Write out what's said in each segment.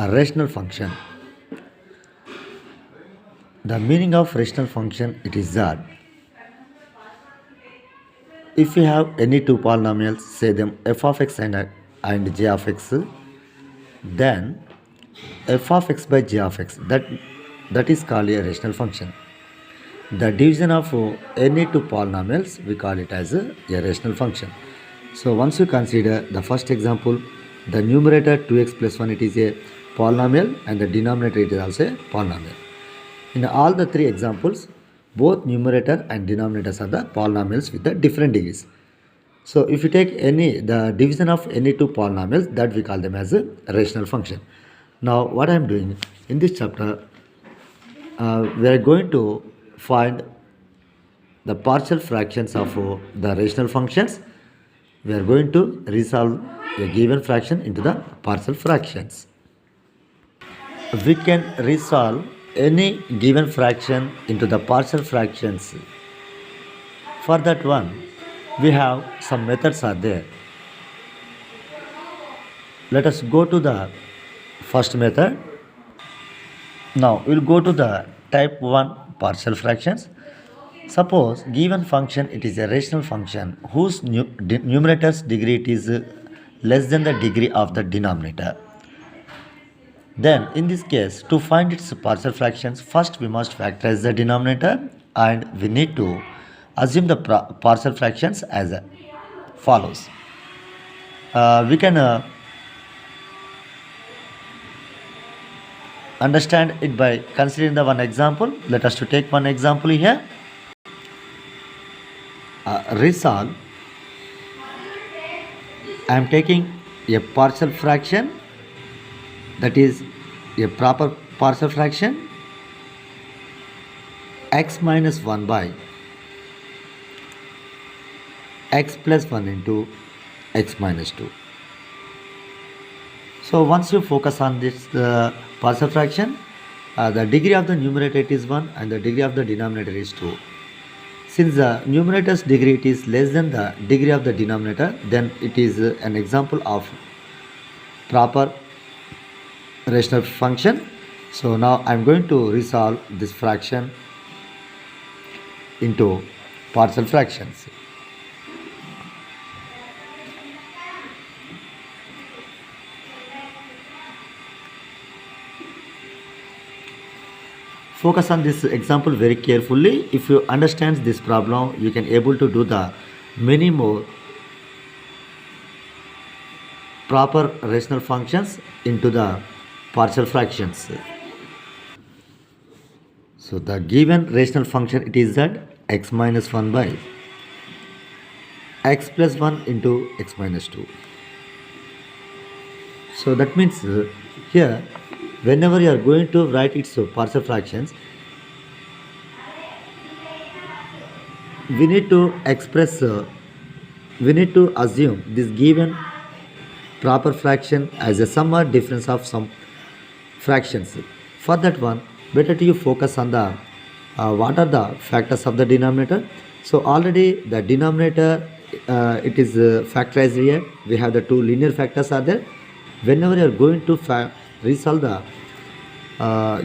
A rational function. The meaning of rational function it is that if we have any two polynomials, say them f of x and g of x, then f of x by g of x that is called a rational function. The division of any two polynomials we call it as a rational function. So once you consider the first example, the numerator 2x plus 1 it is a polynomial and the denominator it is also a polynomial. In all the three examples, both numerator and denominators are the polynomials with the different degrees. So if you take the division of any two polynomials, that we call them as a rational function. Now what I am doing in this chapter, we are going to find the partial fractions of the rational functions. We are going to resolve a given fraction into the partial fractions. We can resolve any given fraction into the partial fractions. For that one, we have some methods are there. Let us go to the first method. Now we'll go to the type 1 partial fractions. Suppose given function it is a rational function whose numerator's degree it is less than the degree of the denominator. Then in this case, to find its partial fractions, first we must factorize the denominator and we need to assume the partial fractions as follows. We can understand it by considering the one example. Let us to take one example here. Resolve. I am taking a partial fraction, that is a proper partial fraction, x minus 1 by x plus 1 into x minus 2. So once you focus on this partial fraction, the degree of the numerator is 1 and the degree of the denominator is 2. Since the numerator's degree it is less than the degree of the denominator, then it is an example of proper rational function. So now I am going to resolve this fraction into partial fractions. Focus on this example very carefully. If you understand this problem, you can able to do the many more proper rational functions into the partial fractions. So the given rational function it is that x minus 1 by x plus 1 into x minus 2. So that means here whenever you are going to write its partial fractions, we need to assume this given proper fraction as a sum or difference of some fractions. For that one, better to you focus on the what are the factors of the denominator. So already the denominator it is factorized here. We have the two linear factors are there. Whenever you are going to resolve the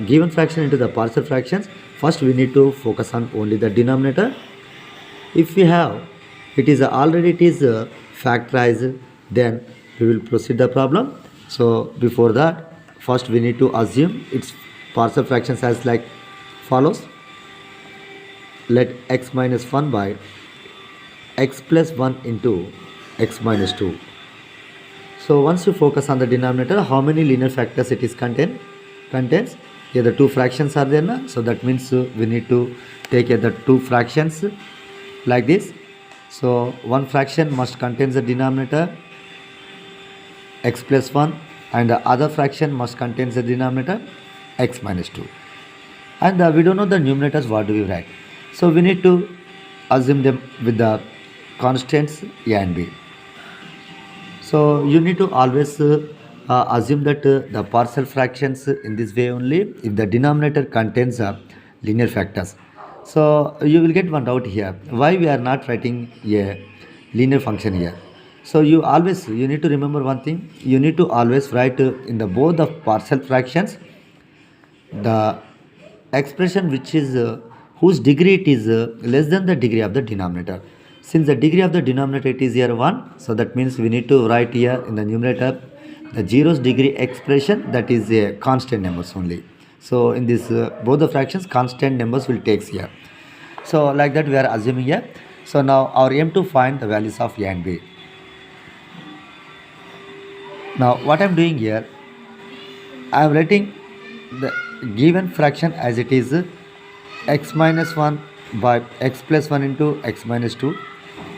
given fraction into the partial fractions, first we need to focus on only the denominator. If we have it is factorized, then we will proceed the problem. So before that, first we need to assume its partial fractions as like follows. Let x minus 1 by x plus 1 into x minus 2. So once you focus on the denominator, how many linear factors it is contains? Here the two fractions are there now. So that means we need to take the two fractions like this. So one fraction must contain the denominator x plus 1 and the other fraction must contain the denominator x minus 2. And we don't know the numerators, what do we write? So we need to assume them with the constants a and b. So you need to always assume that the partial fractions in this way only if the denominator contains linear factors. So you will get one doubt here, why we are not writing a linear function here. So you need to remember one thing. You need to always write in the both of partial fractions the expression which is whose degree it is less than the degree of the denominator. Since the degree of the denominator it is here 1, so that means we need to write here in the numerator the zeroth degree expression, that is a constant numbers only. So in this both the fractions constant numbers will takes here. So like that we are assuming here. So now our aim to find the values of a and b. Now what I am doing here, I am writing the given fraction as it is x minus 1 by x plus 1 into x minus 2.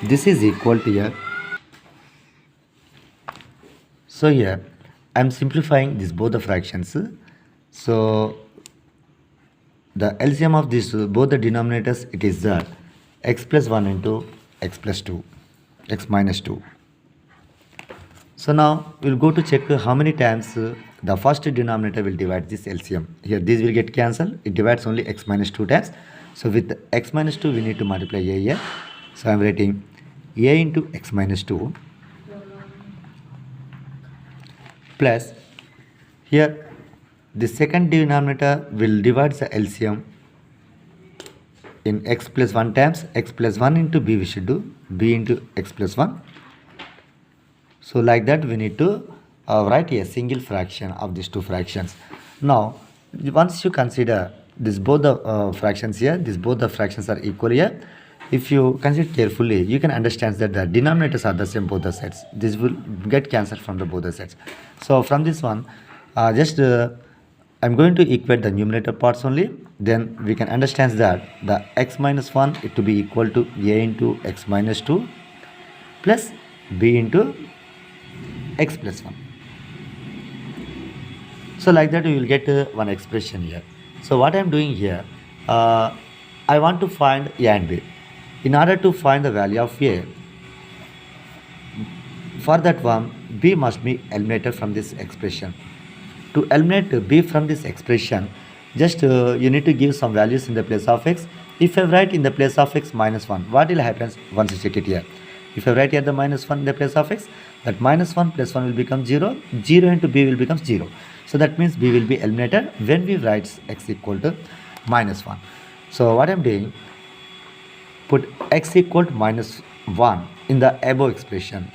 This is equal to here. So here I am simplifying this both the fractions. So the LCM of this both the denominators, it is x plus 1 into x plus 2, x minus 2. So now we'll go to check how many times the first denominator will divide this LCM. Here this will get cancelled. It divides only x minus 2 times. So with x minus 2 we need to multiply a here. So I am writing a into x minus 2 plus here the second denominator will divide the LCM in x plus 1 times. X plus 1 into b we should do b into x plus 1. So like that we need to write a single fraction of these two fractions. Now once you consider this both the fractions here, these both the fractions are equal here. If you consider carefully, you can understand that the denominators are the same both the sides. This will get cancelled from the both the sides. So from this one, I'm going to equate the numerator parts only. Then we can understand that the x minus 1 it to be equal to a into x minus 2 plus b into x plus 1. So like that we will get one expression here. So what I am doing here, I want to find a and b. In order to find the value of a, for that one b must be eliminated from this expression. To eliminate b from this expression, just you need to give some values in the place of x. If I write in the place of x minus 1, what will happen once you check it here? If I write here the minus 1 in the place of x, that minus 1 plus 1 will become 0. 0 into b will become 0. So that means b will be eliminated when we write x equal to minus 1. So what I am doing, put x equal to minus 1 in the above expression.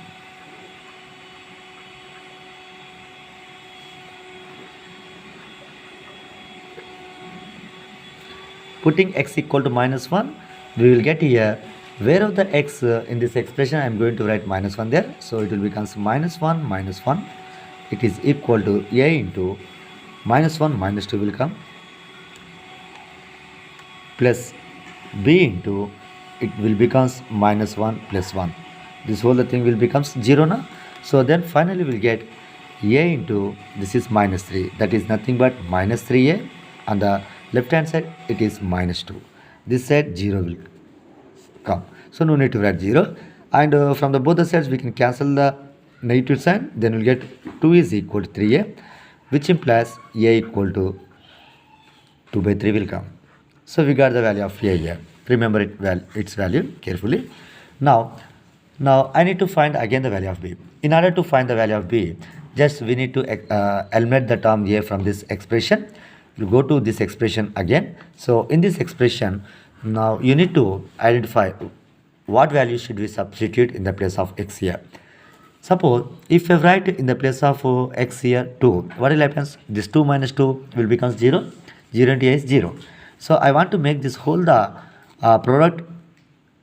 Putting x equal to minus 1, we will get here where of the x in this expression I am going to write minus 1 there. So it will become minus 1 minus 1. It is equal to a into minus 1 minus 2 will come plus b into it will becomes minus 1 plus 1. This whole thing will becomes 0 now. So then finally we'll get a into this is minus 3, that is nothing but minus 3a. On the left hand side it is minus 2. This side 0 will come. So no need to write 0. And from the both the sides we can cancel the negative sign. Then we'll get 2 is equal to 3a, which implies a equal to 2 by 3 will come. So we got the value of a here. Remember its value carefully. Now I need to find again the value of b. In order to find the value of b, just we need to eliminate the term a from this expression. You go to this expression again. So in this expression, now you need to identify what value should we substitute in the place of x here. Suppose if I write in the place of x here 2, what will happen? This 2 minus 2 will become 0. 0 into a is 0. So I want to make this whole the product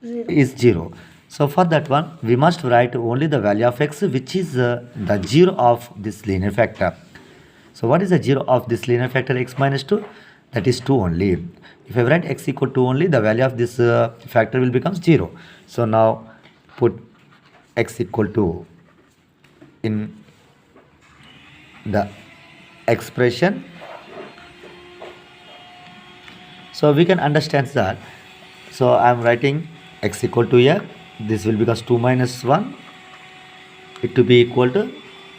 is 0. So for that one, we must write only the value of x, which is the 0 of this linear factor. So what is the 0 of this linear factor x minus 2? That is 2 only. If I write x equal to only, the value of this factor will become 0. So now put x equal to in the expression. So we can understand that. So I am writing x equal to here. This will become 2 minus 1. It to be equal to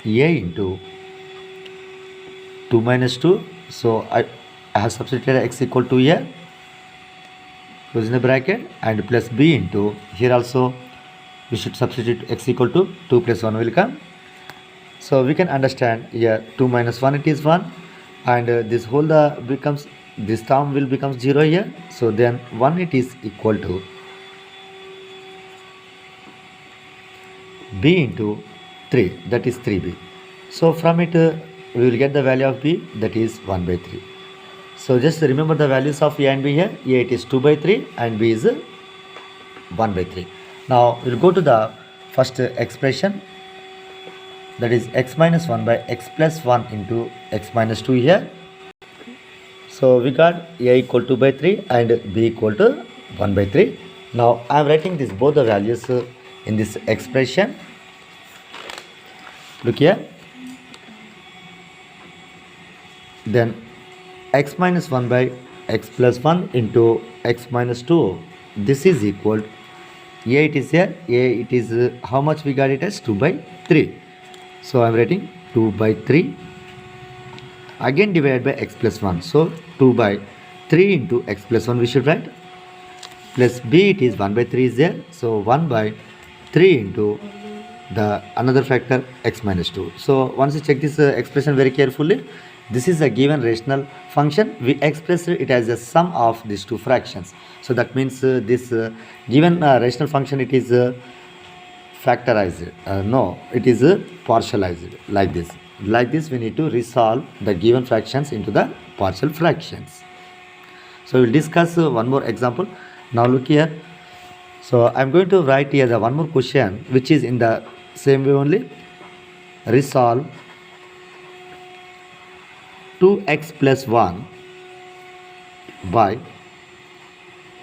a into 2 minus 2. So I have substituted x equal to here, close in the bracket, and plus b into here also we should substitute x equal to 2 plus 1 will come. So we can understand here 2 minus 1 it is 1, and this whole becomes, this term will become 0 here. So then 1 it is equal to b into 3, that is 3b. So from it we will get the value of b, that is 1 by 3. So just remember the values of a and b here. A it is 2 by 3 and b is 1 by 3. Now we'll go to the first expression, that is x minus 1 by x plus 1 into x minus 2 here. So we got a equal to 2 by 3 and b equal to 1 by 3. Now I am writing this both the values in this expression. Look here. Then x minus 1 by x plus 1 into x minus 2, this is equal, a it is here, a it is how much we got it as 2 by 3. So I am writing 2 by 3 again divided by x plus 1. So 2 by 3 into x plus 1 we should write, plus b it is 1 by 3 is there. So 1 by 3 into the another factor x minus 2. So once you check this expression very carefully, this is a given rational function. We express it as a sum of these two fractions. So that means this given rational function, it is factorized. No, it is partialized like this. Like this we need to resolve the given fractions into the partial fractions. So we will discuss one more example. Now look here. So I am going to write here the one more question which is in the same way only. Resolve 2x plus 1 by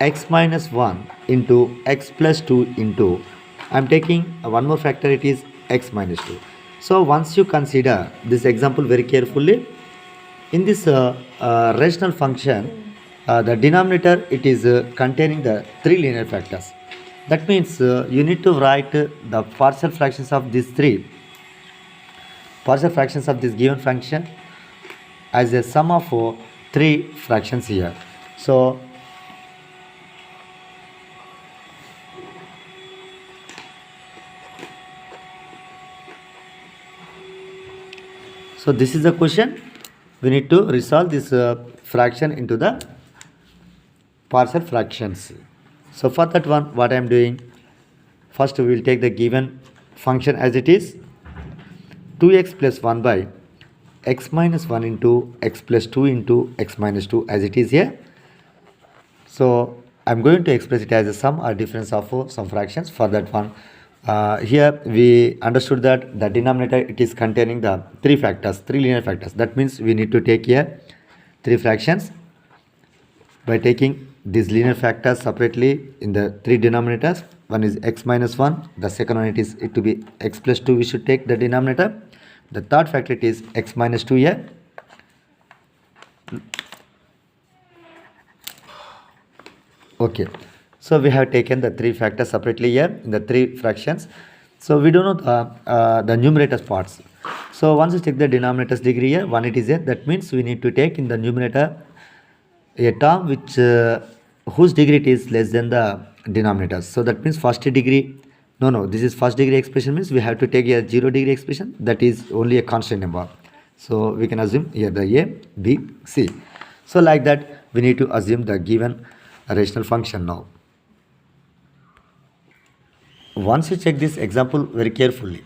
x minus 1 into x plus 2 into, I am taking one more factor, it is x minus 2. So once you consider this example very carefully, in this rational function, the denominator it is containing the three linear factors. That means you need to write the partial fractions of these three partial fractions of this given function as a sum of three fractions here. So this is the question. We need to resolve this fraction into the partial fractions. So for that one, what I am doing, first we will take the given function as it is, 2x plus 1 by x minus 1 into x plus 2 into x minus 2 as it is here. So I am going to express it as a sum or difference of some fractions. For that one, here we understood that the denominator it is containing the three factors, three linear factors. That means we need to take here three fractions by taking these linear factors separately in the three denominators. One is x minus 1, the second one it to be x plus 2, we should take the denominator. The third factor it is x minus 2 here. Okay, so we have taken the three factors separately here in the three fractions. So we do know the numerators parts. So once you check the denominators degree here, 1 it is here. That means we need to take in the numerator a term which whose degree it is less than the denominators. So that means first degree, this is first degree expression, means we have to take a 0 degree expression, that is only a constant number. So we can assume here the a, b, c. So like that we need to assume the given rational function now. Once you check this example very carefully,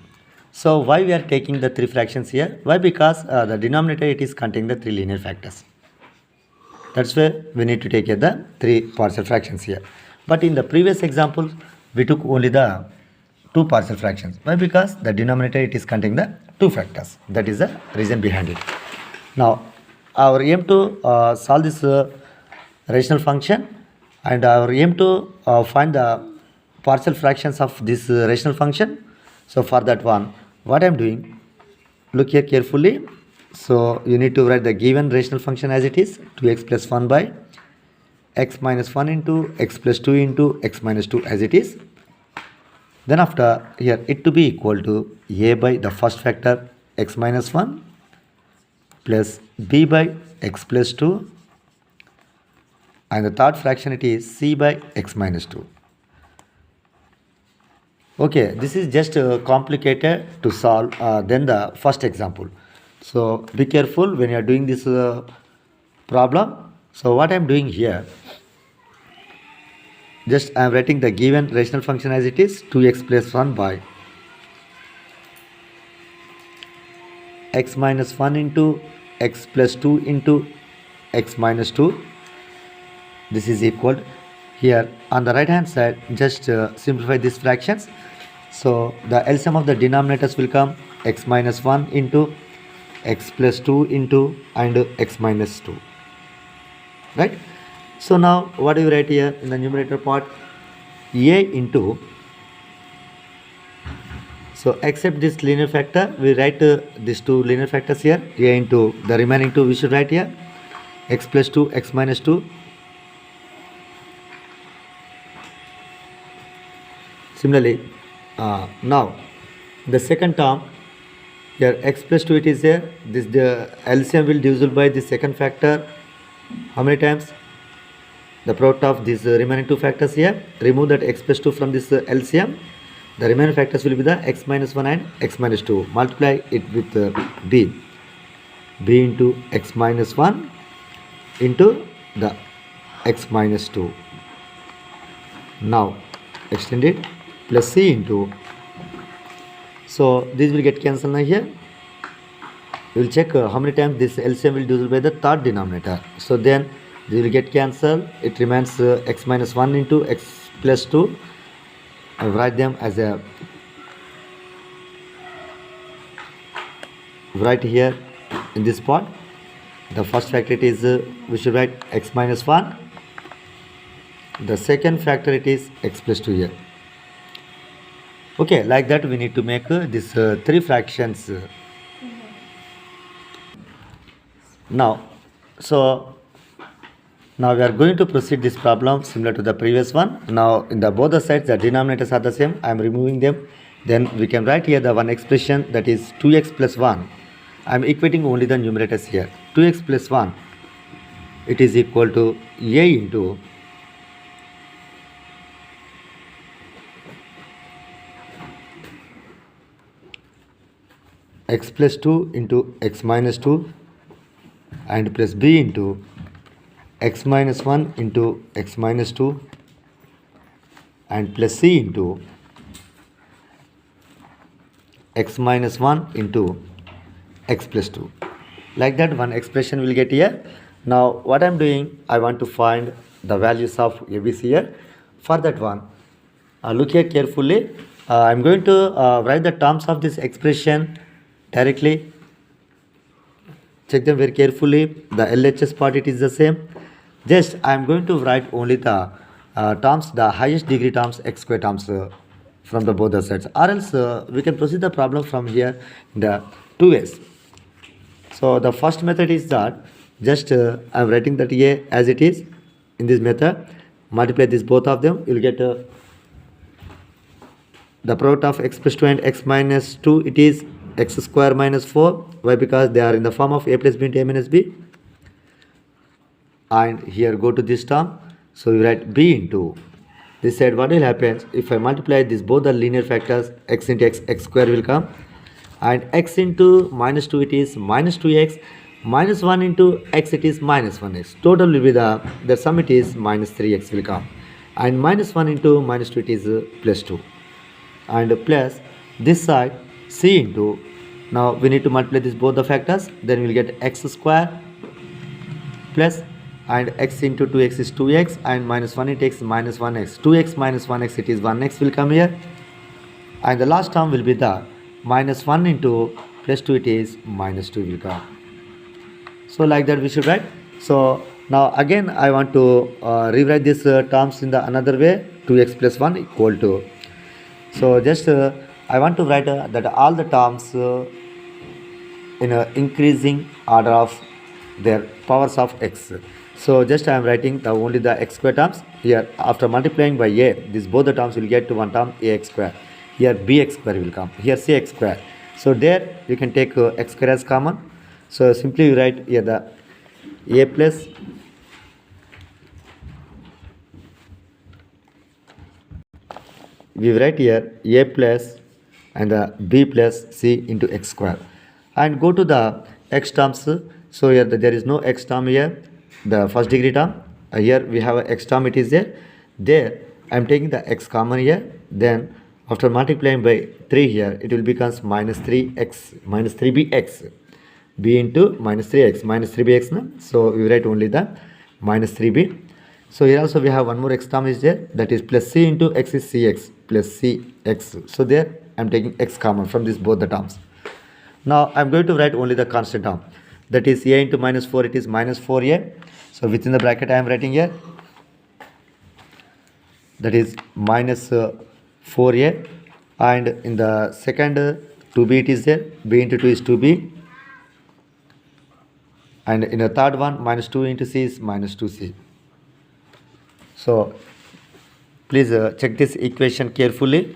so why we are taking the three fractions here? Why? Because the denominator it is containing the three linear factors. That's why we need to take the three partial fractions here. But in the previous example, we took only the two partial fractions. Why? Because the denominator it is containing the two factors. That is the reason behind it. Now, our aim to solve this rational function, and our aim to find the partial fractions of this rational function. So for that one, what I am doing, look here carefully. So you need to write the given rational function as it is, 2x plus 1 by x minus 1 into x plus 2 into x minus 2 as it is. Then after here it to be equal to a by the first factor x minus 1 plus b by x plus 2, and the third fraction it is c by x minus 2. Okay, this is just complicated to solve than the first example. So be careful when you are doing this problem. So what I am doing here, just I am writing the given rational function as it is 2x plus 1 by x minus 1 into x plus 2 into x minus 2. This is equal. Here on the right hand side, just simplify these fractions. So the LCM of the denominators will come x minus 1 into x plus 2 into and x minus 2, right? So now what do you write here in the numerator part? A into, so except this linear factor, we write these two linear factors here. A into the remaining two we should write here, x plus 2 x minus 2. Similarly, now the second term here, x plus 2 it is there. This the LCM will divisible by the second factor. How many times? The product of these remaining two factors here. Remove that x plus 2 from this LCM. The remaining factors will be the x minus 1 and x minus 2. Multiply it with b. b into x minus 1 into the x minus 2. Now extend it, plus c into, so this will get cancelled now here. We will check how many times this LCM will divisible by the third denominator. So then this will get cancelled. It remains x minus 1 into x plus 2. I write them as a, right here in this part. The first factor it is we should write x minus 1. The second factor it is x plus 2 here. Okay, like that we need to make these three fractions. Now, so now we are going to proceed this problem similar to the previous one. Now in the both the sides the denominators are the same. I am removing them. Then we can write here the one expression, that is 2x plus 1. I am equating only the numerators here. 2x plus 1, it is equal to a into x plus 2 into x minus 2 and plus b into x minus 1 into x minus 2 and plus c into x minus 1 into x plus 2. Like that one expression will get here. Now what I am doing, I want to find the values of ABC here. For that one, look here carefully. I am going to write the terms of this expression directly. Check them very carefully. The LHS part it is the same. Just I am going to write only the terms, the highest degree terms, x square terms from the both the sides, or else we can proceed the problem from here in the two ways. So the first method is that just I am writing that a as it is in this method. Multiply this both of them, you will get the product of x plus 2 and x minus 2, it is x square minus 4. Why? Because they are in the form of a plus b into a minus b. And here go to this term, so you write b into this side. What will happen if I multiply this both the linear factors, x into x square will come, and x into minus 2 it is minus 2x, minus 1 into x it is minus 1x. Total will be the sum it is minus 3x will come, and minus 1 into minus 2 it is plus 2, and plus this side c into, now we need to multiply this both the factors, then we will get x square plus, and x into 2x is 2x, and minus 1 into x minus 1x, 2x minus 1x it is 1x will come here, and the last term will be the minus 1 into plus 2 it is minus 2 will come. So like that we should write. So now again I want to rewrite these terms in the another way. 2x plus 1 equal to, so just I want to write that all the terms in a increasing order of their powers of x. So just I am writing the only the x square terms here. After multiplying by a, this both the terms will get to one term ax square. Here bx square will come. Here cx square. So there you can take x square as common. So simply you write here the a plus we write here a plus and the b plus c into x square, and go to the x terms. So here there is no x term here, the first degree term. Here we have a x term, it is there I am taking the x common here. Then after multiplying by 3 here, it will becomes minus 3x minus 3bx, b into minus 3x minus 3bx. No? So we write only the minus 3b. So here also we have one more x term is there, that is plus c into x is cx plus cx. So there I am taking x common from this both the terms. Now I am going to write only the constant term, that is a into minus 4, it is minus 4a. So within the bracket I am writing here, that is minus 4a, and in the second 2b it is there, b into 2 is 2b, and in the third one minus 2 into c is minus 2c. So please check this equation carefully.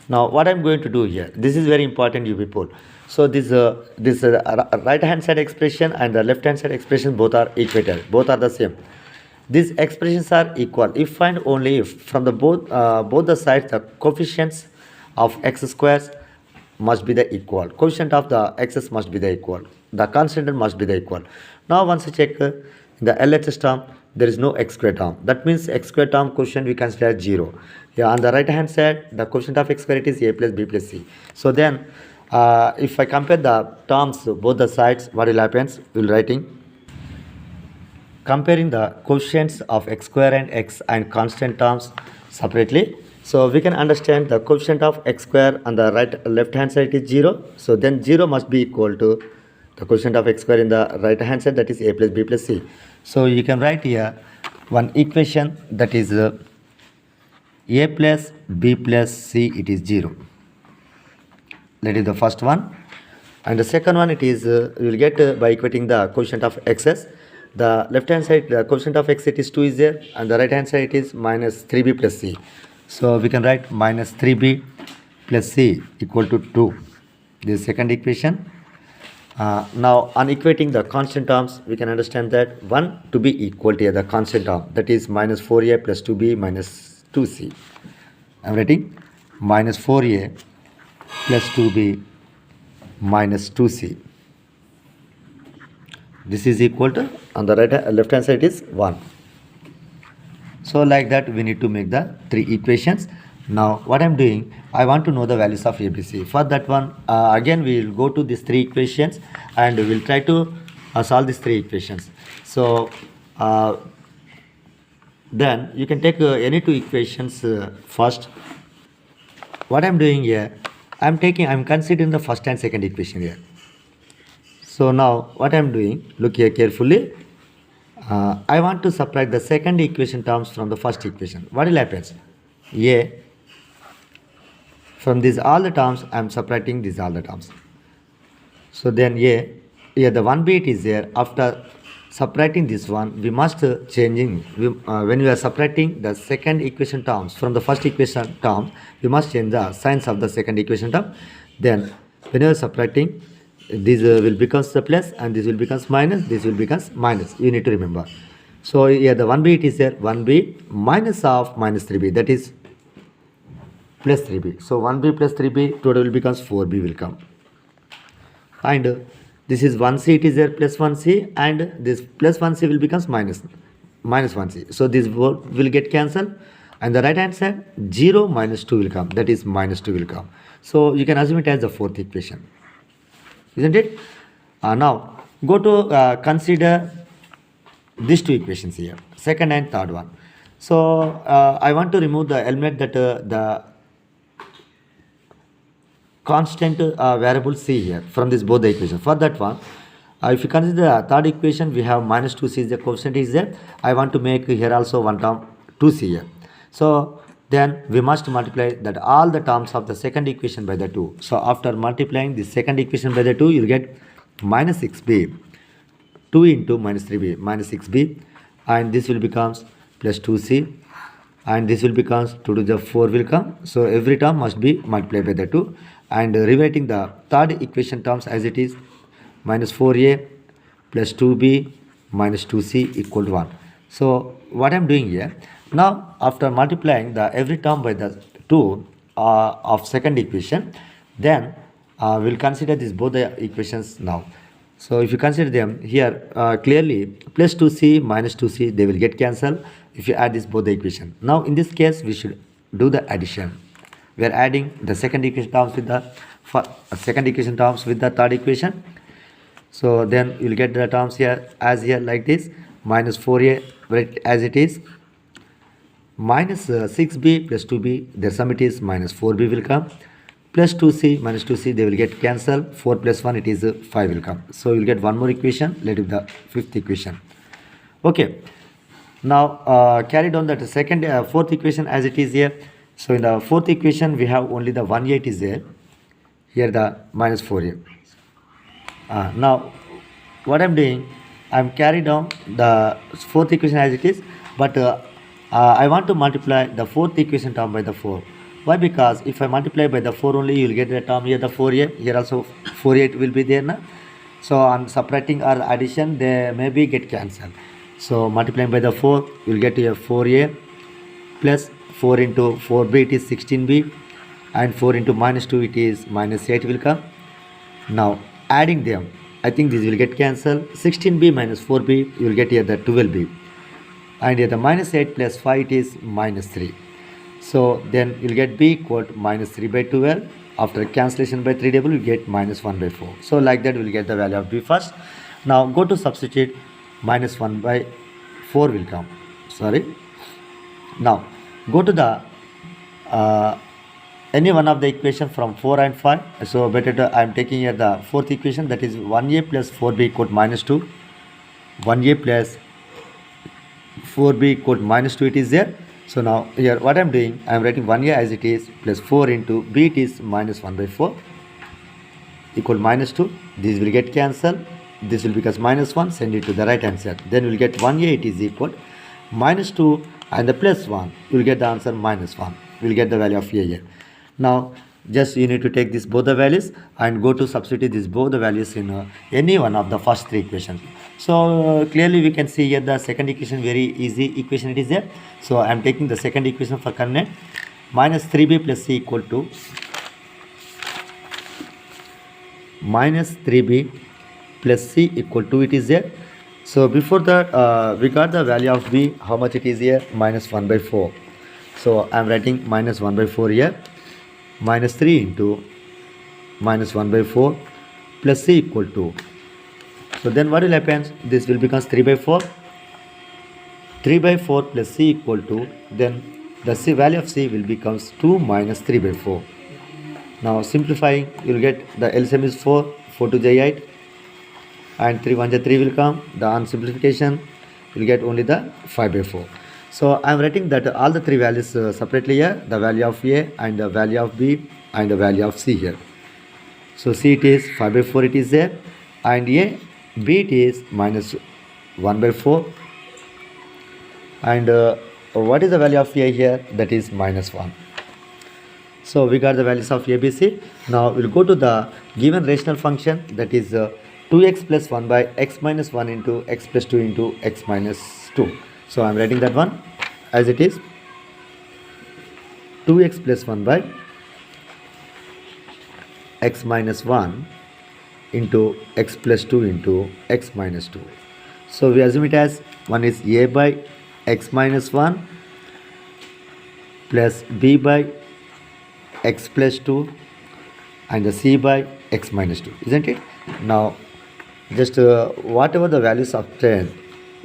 Now what I am going to do here, this is very important you people. So this right hand side expression and the left hand side expression both are equated, both are the same. These expressions are equal if find only if from the both the sides the coefficients of x squares must be the equal, coefficient of the x's must be the equal, the constant must be the equal. Now once you check in the LHS term, there is no x square term, that means x square term quotient we consider as 0. Here on the right hand side the quotient of x square it is a plus b plus c. So then if I compare the terms both the sides, what will happen, we will writing comparing the coefficients of x square and x and constant terms separately. So we can understand the coefficient of x square on the left hand side is 0. So then 0 must be equal to the coefficient of x square in the right hand side, that is a plus b plus c. So you can write here one equation, that is a plus b plus c, it is 0. That is the first one. And the second one, it is you will get by equating the coefficient of x's. The left hand side the coefficient of x it is 2 is there, and the right hand side it is minus 3b plus c. So we can write minus 3b plus c equal to 2. This is second equation. Now on equating the constant terms, we can understand that 1 to be equal to the constant term, that is minus 4a plus 2b minus 2c. I am writing minus 4a plus 2b minus 2c. This is equal to, on the left hand side is 1. So like that we need to make the 3 equations. Now what I am doing, I want to know the values of ABC. For that one again we will go to these 3 equations and we will try to solve these 3 equations. So then you can take any 2 equations first. What I am doing here, I am considering the first and second equation here. So now what I am doing, look here carefully. I want to subtract the second equation terms from the first equation. What will happen? A, from these all the terms I am subtracting these all the terms. So then A, here the 1b it is there. After subtracting this one, we must changing when we are subtracting the second equation terms from the first equation term, we must change the signs of the second equation term. Then when you are subtracting, this will becomes the plus and this will becomes minus, this will becomes minus, you need to remember. So here the 1b it is there, 1b minus of minus 3b, that is plus 3b. So 1b plus 3b total will becomes 4b will come. And this is 1c it is there plus 1c, and this plus 1c will becomes minus 1c. So this will get cancelled, and the right hand side 0 minus 2 will come, that is minus 2 will come. So you can assume it as the fourth equation, isn't it? Now go to consider these 2 equations here, second and third one. So I want to remove the element that the constant variable c here from this both the equations. For that one, if you consider the third equation, we have minus 2c is the coefficient is there. I want to make here also one term 2c here. So then we must multiply that all the terms of the second equation by the 2. So after multiplying the second equation by the 2, you will get minus 6b, 2 into minus 3b, minus 6b, and this will becomes plus 2c, and this will becomes 2 to the 4 will come. So every term must be multiplied by the 2, and rewriting the third equation terms as it is, minus 4a plus 2b minus 2c equal to 1. So what I'm doing here, now after multiplying the every term by the 2 of second equation, then we'll consider this both the equations now. So if you consider them here, clearly plus 2c minus 2c, they will get cancelled if you add this both the equation. Now in this case we should do the addition. We are adding the second equation terms with the third equation. So then you'll get the terms here as here like this, minus 4a as it is, minus 6b plus 2b, their sum it is minus 4b will come, plus 2c minus 2c, they will get cancelled, 4 plus 1 it is 5 will come. So you'll get one more equation, let it be the fifth equation. Okay, now carry down that fourth equation as it is here. So in the fourth equation we have only the 1a it is there, here the minus 4a. Now what I'm doing, I'm carrying down the fourth equation as it is, but I want to multiply the fourth equation term by the 4. Why? Because if I multiply by the 4 only, you will get the term here the 4a, here also 4a will be there now. So on subtracting or addition, they maybe get cancelled. So multiplying by the 4, you will get here 4a plus 4 into 4b it is 16b, and 4 into minus 2 it is minus 8 will come. Now adding them, I think this will get cancelled. 16b minus 4b, you will get here the 12b, and here the minus 8 plus 5 it is minus 3. So then you'll get b equal to minus 3 by 12. After cancellation by 3 double, you get minus 1 by 4. So like that we'll get the value of b first. Now go to substitute, minus 1 by 4 will come. Sorry. Now go to the any one of the equation from 4 and 5. So better I am taking here the fourth equation, that is 1a plus 4b equal to minus 2. 1a plus 4b equal to minus 2 it is there. So now here what I am doing, I am writing 1a as it is plus 4 into b it is minus 1 by 4 equal to minus 2. This will get cancelled. This will become minus 1, send it to the right hand side. Then we will get 1a it is equal minus 2 and the plus 1. You will get the answer minus 1. We will get the value of a here. Now just you need to take this both the values and go to substitute this both the values in any one of the first three equations. So clearly we can see here the second equation, very easy equation it is there. So I am taking the second equation for coordinate, minus 3b plus c equal to minus 3b plus c equal to it is there. So before that we got the value of b, how much it is here, minus 1 by 4. So I am writing minus 1 by 4 here, minus 3 into minus 1 by 4 plus c equal to. So then what will happen, this will become 3 by 4. 3 by 4 plus c equal to, then the c value of c will becomes 2 minus 3 by 4. Now simplifying, you will get the LCM is 4, 4 to j 8, and 3 1 j 3 will come. The on simplification you will get only the 5 by 4. So I am writing that all the three values separately here, the value of a and the value of b and the value of c here. So c it is 5 by 4 it is there, and a b it is minus 1 by 4, and what is the value of a here, that is minus 1. So we got the values of a, b, c. Now we'll go to the given rational function, that is 2x plus 1 by x minus 1 into x plus 2 into x minus 2. So I am writing that one as it is, 2x plus 1 by x minus 1 into x plus 2 into x minus 2. So we assume it as one is a by x minus 1 plus b by x plus 2 and the c by x minus 2, isn't it? Now just whatever the values obtained,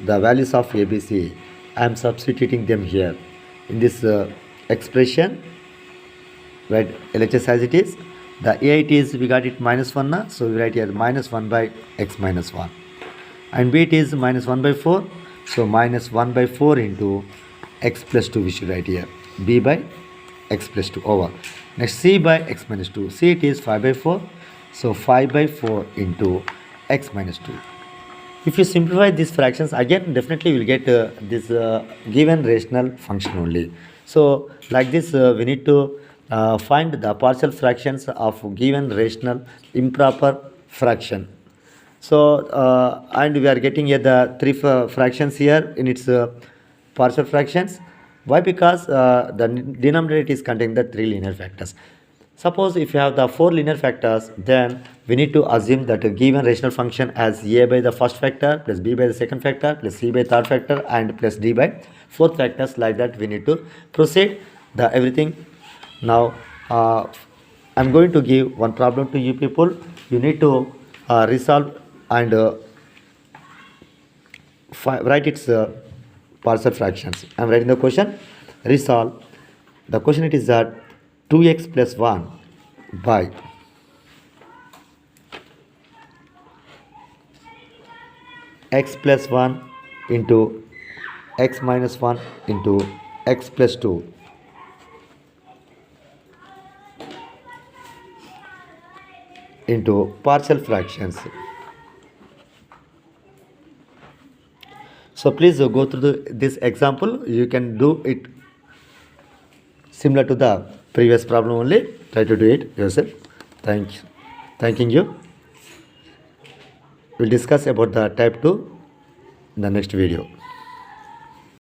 the values of ABC, I am substituting them here in this expression, right? LHS as it is. The a it is, we got it minus 1 now, so we write here minus 1 by x minus 1, and b it is minus 1 by 4, so minus 1 by 4 into x plus 2 we should write here, b by x plus 2 over. Next c by x minus 2, c it is 5 by 4, so 5 by 4 into x minus 2. If you simplify these fractions again, definitely we will get this given rational function only. So like this we need to find the partial fractions of given rational improper fraction. So and we are getting here the three fractions here in its partial fractions. Why? Because the denominator is containing the 3 linear factors. Suppose if you have the 4 linear factors, then we need to assume that a given rational function as a by the first factor, plus b by the second factor, plus c by third factor, and plus d by fourth factors. Like that, we need to proceed the everything. Now, I'm going to give one problem to you people. You need to resolve and write its partial fractions. I'm writing the question. Resolve. The question it is that 2x plus 1 by x plus 1 into x minus 1 into x plus 2 into partial fractions. So please go through this example. You can do it similar to the previous problem only. Try to do it yourself. Thanking you. We'll discuss about the type 2 in the next video.